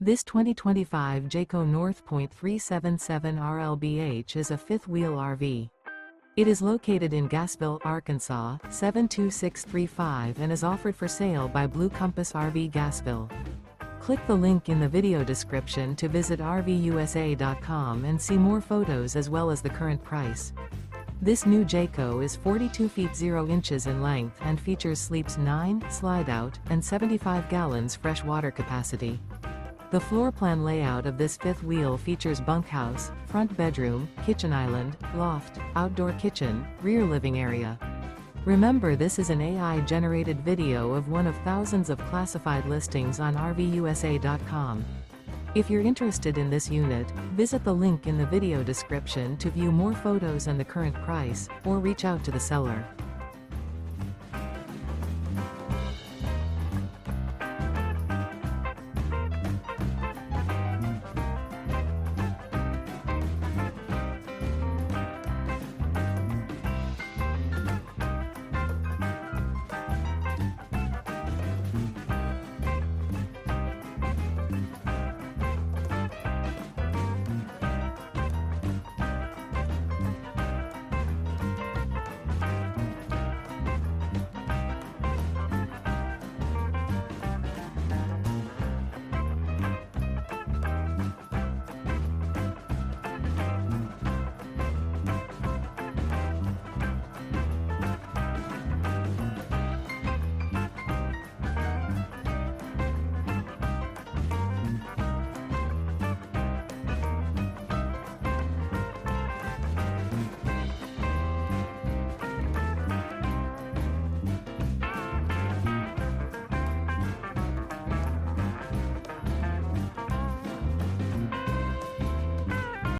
This 2025 Jayco North Point 377 RLBH is a fifth-wheel RV. It is located in Gassville, Arkansas, 72635 and is offered for sale by Blue Compass RV Gassville. Click the link in the video description to visit RVUSA.com and see more photos as well as the current price. This new Jayco is 42 feet 0 inches in length and features sleeps 9, slide-out, and 75 gallons fresh water capacity. The floor plan layout of this fifth wheel features bunkhouse, front bedroom, kitchen island, loft, outdoor kitchen, rear living area. Remember, this is an AI-generated video of one of thousands of classified listings on RVUSA.com. If you're interested in this unit, visit the link in the video description to view more photos and the current price, or reach out to the seller.